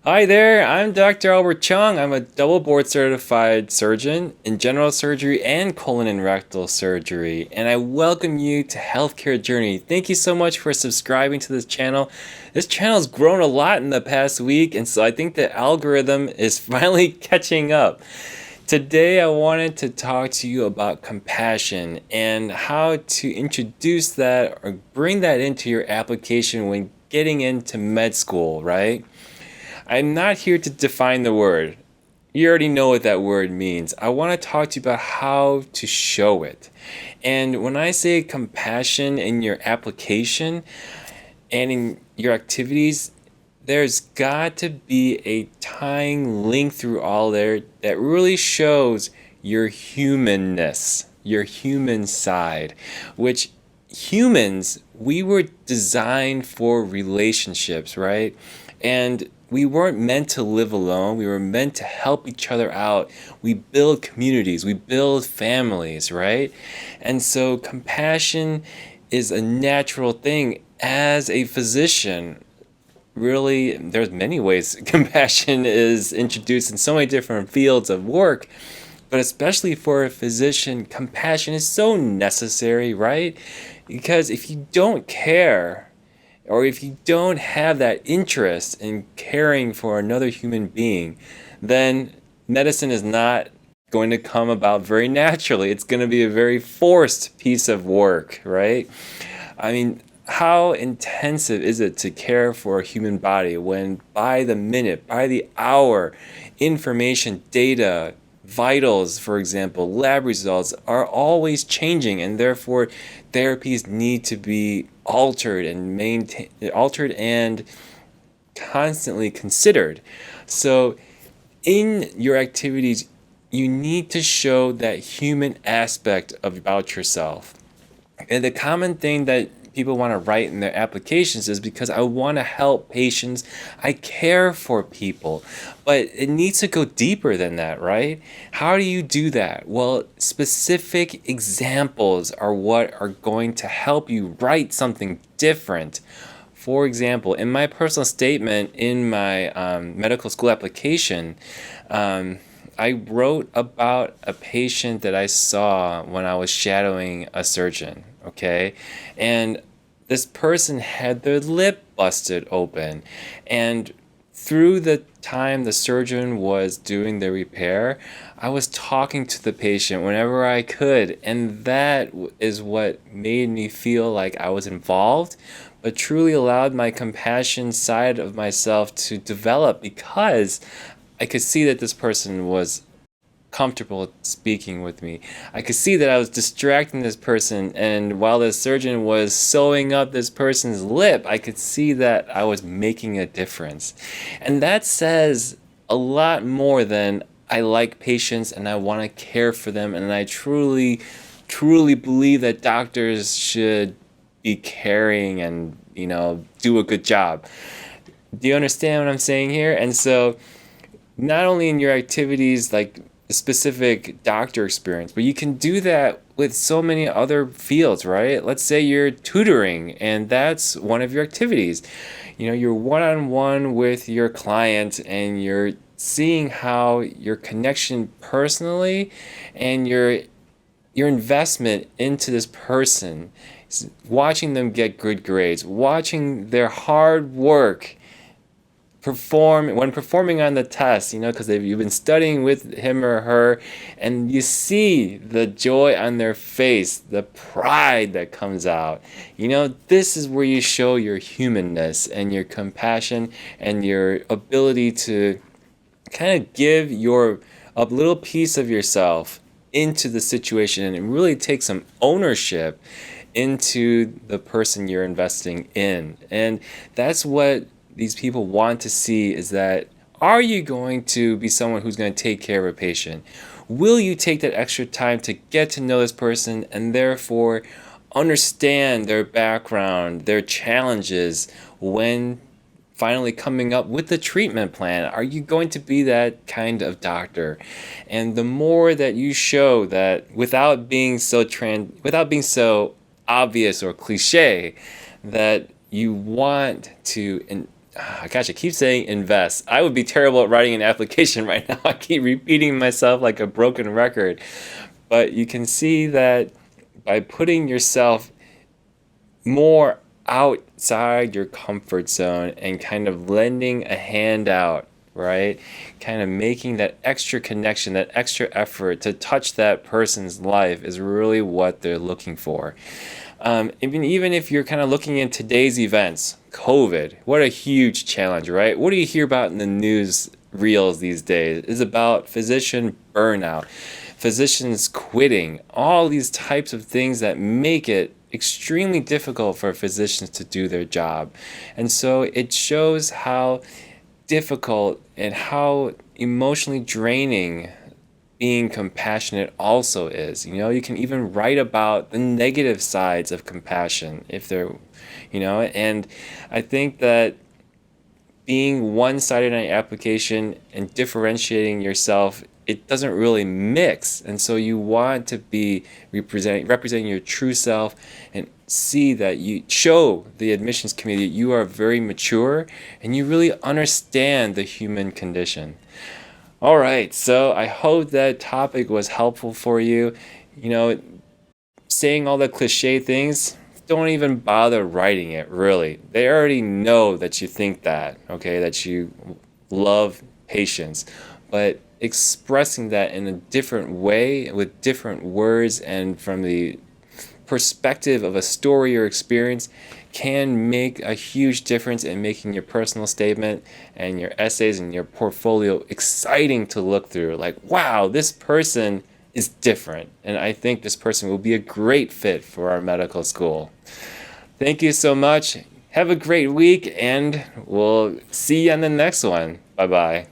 Hi there, I'm Dr. Albert Chung. I'm a double board certified surgeon in general surgery and colon and rectal surgery, and I welcome you to Healthcare Journey. Thank you so much for subscribing to this channel. This channel has grown a lot in the past week, and so I think the algorithm is finally catching up. Today, I wanted to talk to you about compassion and how to introduce that or bring that into your application when getting into med school, right? I'm not here to define the word. You already know what that word means. I want to talk to you about how to show it. And when I say compassion in your application and in your activities, there's got to be a tying link through all there that really shows your humanness, your human side, which humans, we were designed for relationships, right? And we weren't meant to live alone. We were meant to help each other out. We build communities, we build families, right? And so compassion is a natural thing as a physician. Really, there's many ways compassion is introduced in so many different fields of work, but especially for a physician, compassion is so necessary, right? Because if you don't care, or if you don't have that interest in caring for another human being, then medicine is not going to come about very naturally. It's going to be a very forced piece of work, right? I mean, how intensive is it to care for a human body when by the minute, by the hour, information, data, vitals, for example, lab results are always changing, and therefore therapies need to be altered and constantly considered. So in your activities, you need to show that human aspect of about yourself. And the common thing that people want to write in their applications is because I want to help patients, I care for people. But it needs to go deeper than that, right? How do you do that? Well, specific examples are what are going to help you write something different. For example, in my personal statement in my medical school application, I wrote about a patient that I saw when I was shadowing a surgeon, okay? And this person had their lip busted open. And through the time the surgeon was doing the repair, I was talking to the patient whenever I could. And that is what made me feel like I was involved, but truly allowed my compassion side of myself to develop because I could see that this person was comfortable speaking with me. I could see that I was distracting this person, and while the surgeon was sewing up this person's lip, I could see that I was making a difference. And that says a lot more than I like patients and I want to care for them, and I truly believe that doctors should be caring and, do a good job. Do you understand what I'm saying here? And so not only in your activities like a specific doctor experience, but you can do that with so many other fields, right? Let's say you're tutoring and that's one of your activities. You're one-on-one with your client and you're seeing how your connection personally and your investment into this person, watching them get good grades, watching their hard work performing on the test, because you've been studying with him or her, and you see the joy on their face, the pride that comes out. This is where you show your humanness and your compassion and your ability to kind of give a little piece of yourself into the situation and really take some ownership into the person you're investing in. And that's what these people want to see, is that, are you going to be someone who's going to take care of a patient? Will you take that extra time to get to know this person and therefore understand their background, their challenges when finally coming up with the treatment plan? Are you going to be that kind of doctor? And the more that you show that, without being so obvious or cliche, that you want to Gosh, I keep saying invest. I would be terrible at writing an application right now. I keep repeating myself like a broken record. But you can see that by putting yourself more outside your comfort zone and kind of lending a hand out, right? Kind of making that extra connection, that extra effort to touch that person's life is really what they're looking for. Even if you're kind of looking in today's events, COVID, what a huge challenge, right? What do you hear about in the news reels these days? It's about physician burnout, physicians quitting, all these types of things that make it extremely difficult for physicians to do their job. And so it shows how difficult and how emotionally draining being compassionate also is. You can even write about the negative sides of compassion if and I think that being one-sided on your application and differentiating yourself, it doesn't really mix. And so you want to be representing your true self and see that you show the admissions committee you are very mature and you really understand the human condition. All right, so I hope that topic was helpful for you. You know, saying all the cliche things, don't even bother writing it, really. They already know that you think that, okay, that you love patience. But expressing that in a different way with different words and from the perspective of a story or experience can make a huge difference in making your personal statement and your essays and your portfolio exciting to look through. Like, wow, this person is different, and I think this person will be a great fit for our medical school. Thank you so much. Have a great week, and we'll see you on the next one. Bye bye.